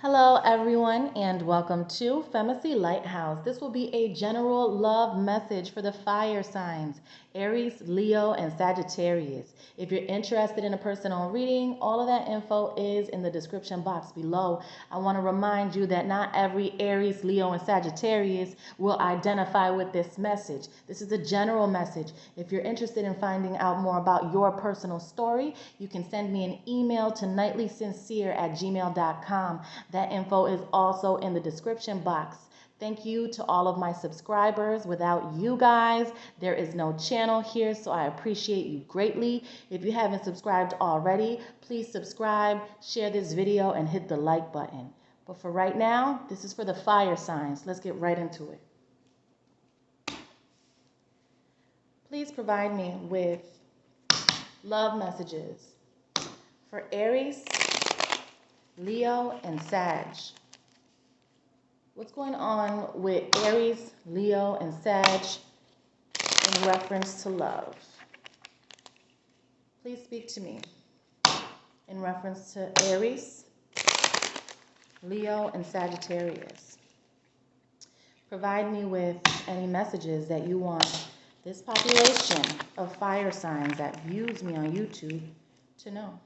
Hello everyone and welcome to Femacy Lighthouse. This will be a general love message for the fire signs, Aries, Leo, and Sagittarius. If you're interested in a personal reading, all of that info is in the description box below. I want to remind you that not every Aries, Leo, and Sagittarius will identify with this message. This is a general message. If you're interested in finding out more about your personal story, you can send me an email to nightlysincere@gmail.com. That info is also in the description box. Thank you to all of my subscribers. Without you guys, there is no channel here, so I appreciate you greatly. If you haven't subscribed already, please subscribe, share this video, and hit the like button. But for right now, this is for the fire signs. Let's get right into it. Please provide me with love messages for Aries, Leo, and Sag. What's going on with Aries, Leo, and Sag in reference to love? Please speak to me in reference to Aries, Leo, and Sagittarius. Provide me with any messages that you want this population of fire signs that views me on YouTube to know.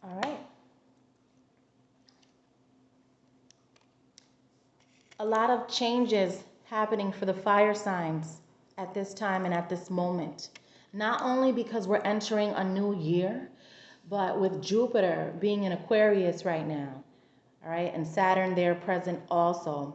All right. A lot of changes happening for the fire signs at this time and at this moment. Not only because we're entering a new year, but with Jupiter being in Aquarius right now, all right, and Saturn there present also.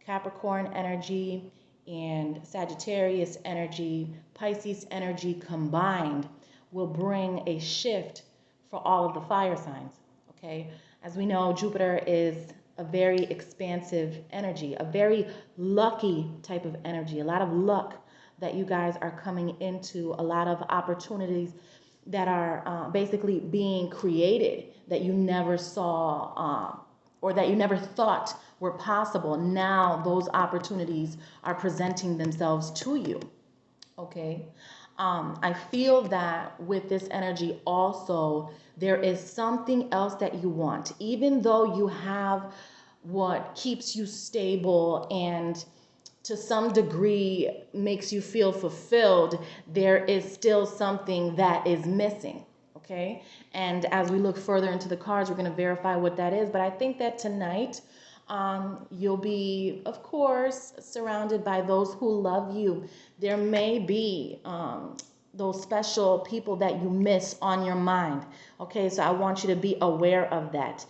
Capricorn energy and Sagittarius energy, Pisces energy combined will bring a shift for all of the fire signs, okay? As we know, Jupiter is a very expansive energy, a very lucky type of energy, a lot of luck that you guys are coming into, a lot of opportunities that are basically being created that you never saw or that you never thought were possible. Now those opportunities are presenting themselves to you, okay? I feel that with this energy also, there is something else that you want. Even though you have what keeps you stable and to some degree makes you feel fulfilled, there is still something that is missing, okay? And as we look further into the cards, we're going to verify what that is. But I think that tonight you'll be, of course, surrounded by those who love you. There may be those special people that you miss on your mind, okay? So I want you to be aware of that.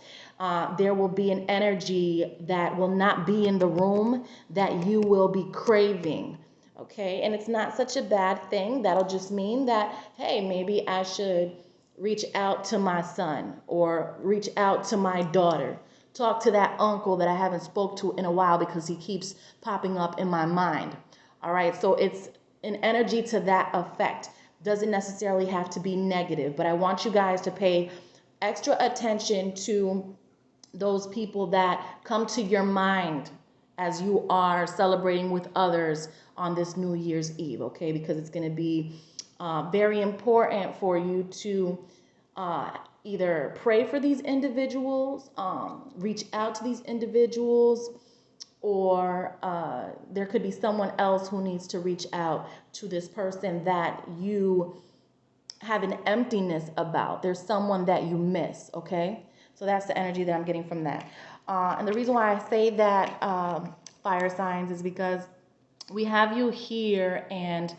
There will be an energy that will not be in the room that you will be craving, okay? And it's not such a bad thing. That'll just mean that, hey, maybe I should reach out to my son or reach out to my daughter. Talk to that uncle that I haven't spoke to in a while because he keeps popping up in my mind. All right, so it's an energy to that effect. Doesn't necessarily have to be negative, but I want you guys to pay extra attention to those people that come to your mind as you are celebrating with others on this New Year's Eve, okay? Because it's going to be very important for you to either pray for these individuals, reach out to these individuals, or there could be someone else who needs to reach out to this person that you have an emptiness about. There's someone that you miss, okay? So that's the energy that I'm getting from that. And the reason why I say that, fire signs, is because we have you here, and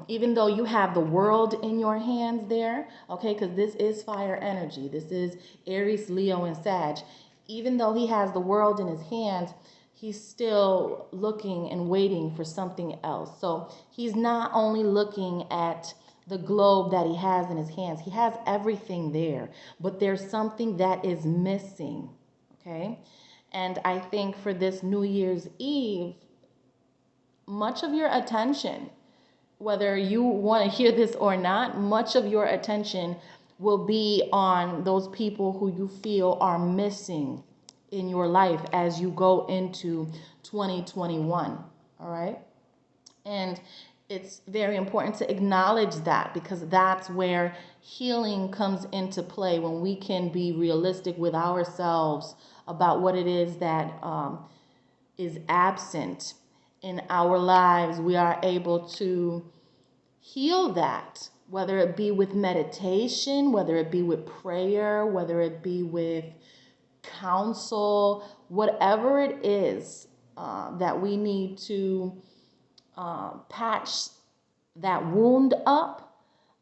even though you have the world in your hands there, okay, because this is fire energy. This is Aries, Leo, and Sag. Even though he has the world in his hands, he's still looking and waiting for something else. So he's not only looking at the globe that he has in his hands. He has everything there, but there's something that is missing, okay? And I think for this New Year's Eve, much of your attention, whether you want to hear this or not, much of your attention will be on those people who you feel are missing in your life as you go into 2021. All right. And it's very important to acknowledge that, because that's where healing comes into play, when we can be realistic with ourselves about what it is that is absent in our lives. We are able to heal that, whether it be with meditation, whether it be with prayer, whether it be with counsel, whatever it is that we need to patch that wound up,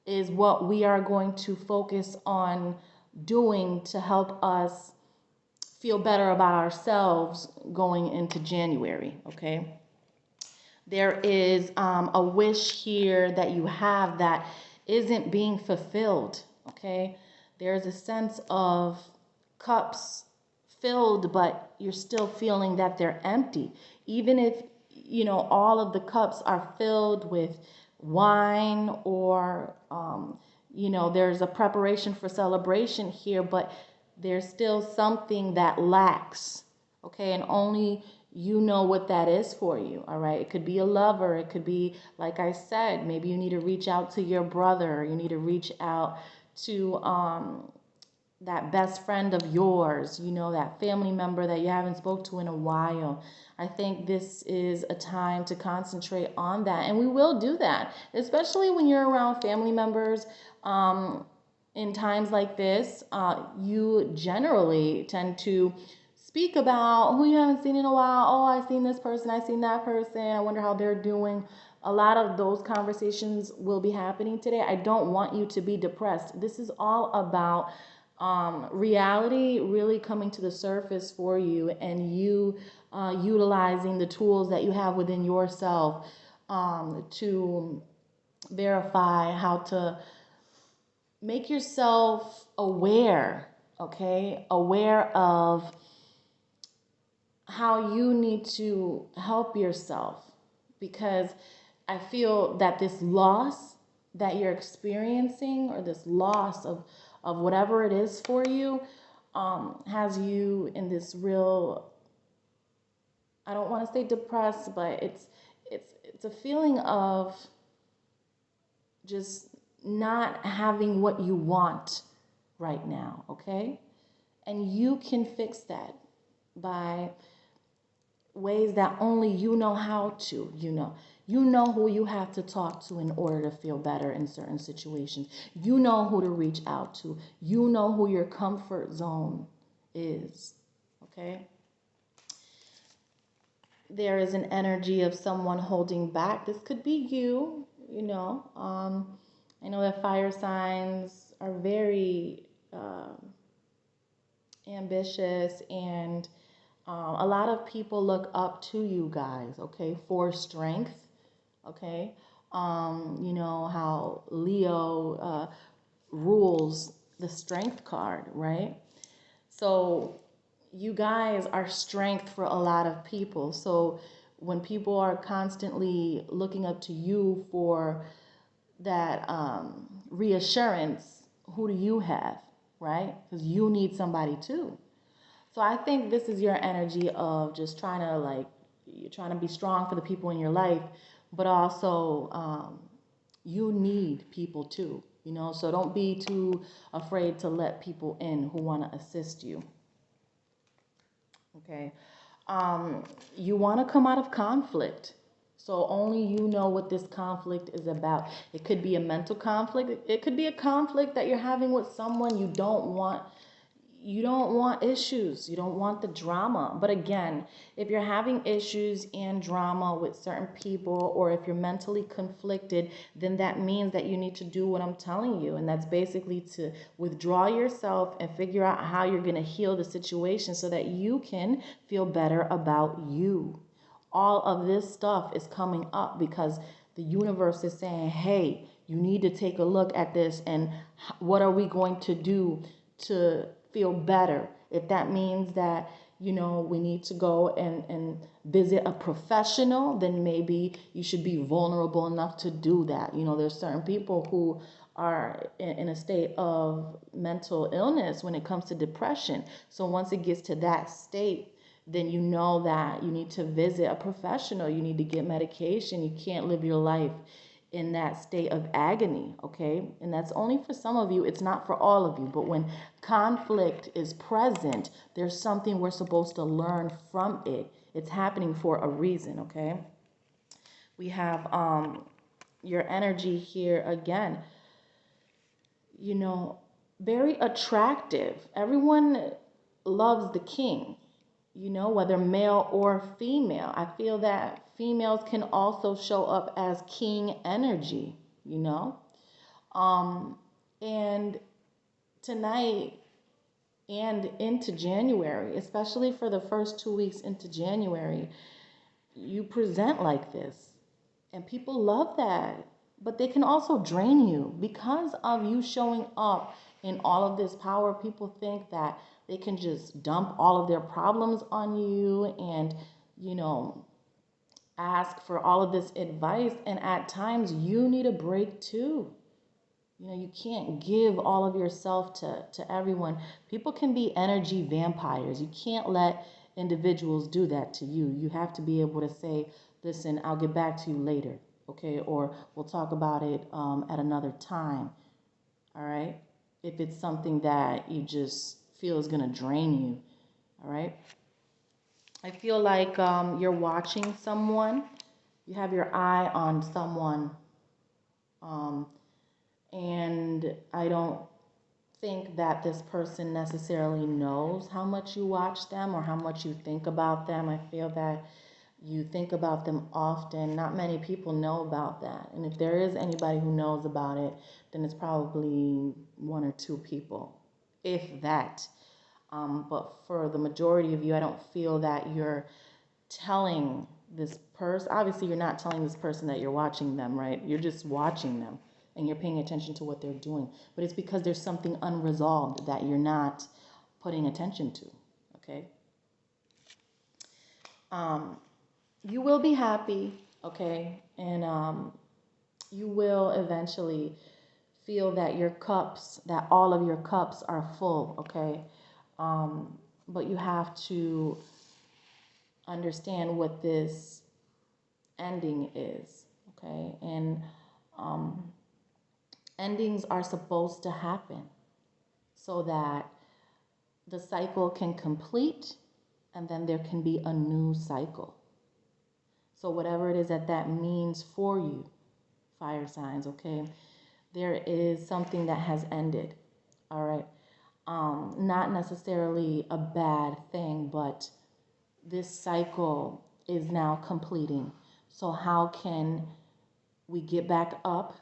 is what we are going to focus on doing to help us feel better about ourselves going into January, okay? There is a wish here that you have that isn't being fulfilled, okay? There's a sense of cups filled, but you're still feeling that they're empty. Even if, all of the cups are filled with wine, or, there's a preparation for celebration here, but there's still something that lacks, okay? And only you know what that is for you, all right? It could be a lover. It could be, like I said, maybe you need to reach out to your brother. You need to reach out to that best friend of yours, that family member that you haven't spoke to in a while. I think this is a time to concentrate on that. And we will do that, especially when you're around family members. In times like this, you generally tend to speak about who you haven't seen in a while. Oh, I've seen this person, I've seen that person, I wonder how they're doing. A lot of those conversations will be happening today. I don't want you to be depressed. This is all about reality really coming to the surface for you, and you utilizing the tools that you have within yourself to verify how to make yourself aware, okay? Aware of how you need to help yourself, because I feel that this loss that you're experiencing, or this loss of whatever it is for you, has you in this real, I don't want to say depressed, but it's a feeling of just not having what you want right now, okay? And you can fix that by ways that only you know how to. You know who you have to talk to in order to feel better in certain situations. You know who to reach out to. You know who your comfort zone is, okay? There is an energy of someone holding back. This could be you. I know that fire signs are very ambitious, and a lot of people look up to you guys, okay, for strength, okay? You know how Leo rules the strength card, right? So you guys are strength for a lot of people. So when people are constantly looking up to you for that reassurance, who do you have, right? Because you need somebody too. So I think this is your energy of just you're trying to be strong for the people in your life, but also you need people too, so don't be too afraid to let people in who want to assist you. Okay. You want to come out of conflict. So only you know what this conflict is about. It could be a mental conflict. It could be a conflict that you're having with someone you don't want. You don't want issues. You don't want the drama. But again, if you're having issues and drama with certain people, or if you're mentally conflicted, then that means that you need to do what I'm telling you. And that's basically to withdraw yourself and figure out how you're going to heal the situation so that you can feel better about you. All of this stuff is coming up because the universe is saying, hey, you need to take a look at this, and what are we going to do to feel better? If that means that we need to go and visit a professional, then maybe you should be vulnerable enough to do that. There's certain people who are in a state of mental illness when it comes to depression. So once it gets to that state, then you know that you need to visit a professional. You need to get medication. You can't live your life in that state of agony, okay? And that's only for some of you. It's not for all of you. But when conflict is present, there's something we're supposed to learn from it. It's happening for a reason, okay? We have your energy here again. Very attractive. Everyone loves the king, whether male or female. I feel that females can also show up as king energy, and tonight and into January, especially for the first 2 weeks into January, you present like this. And people love that. But they can also drain you because of you showing up in all of this power. People think that they can just dump all of their problems on you and, ask for all of this advice. And at times you need a break too. You can't give all of yourself to everyone. People can be energy vampires. You can't let individuals do that to you. You have to be able to say, listen, I'll get back to you later, okay? Or we'll talk about it at another time, all right? If it's something that you just feel is going to drain you, all right? I feel like you're watching someone. You have your eye on someone. And I don't think that this person necessarily knows how much you watch them or how much you think about them. I feel that you think about them often. Not many people know about that. And if there is anybody who knows about it, then it's probably one or two people, if that. But for the majority of you, I don't feel that you're telling this person. Obviously, you're not telling this person that you're watching them, right? You're just watching them and you're paying attention to what they're doing. But it's because there's something unresolved that you're not putting attention to, okay? You will be happy, okay? And you will eventually feel that that all of your cups are full, okay? But you have to understand what this ending is, okay? And endings are supposed to happen so that the cycle can complete and then there can be a new cycle. So whatever it is that means for you, fire signs, okay? There is something that has ended, all right? Not necessarily a bad thing, but this cycle is now completing. So how can we get back up,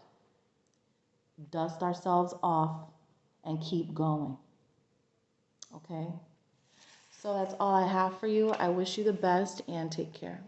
dust ourselves off, and keep going? Okay? So that's all I have for you. I wish you the best and take care.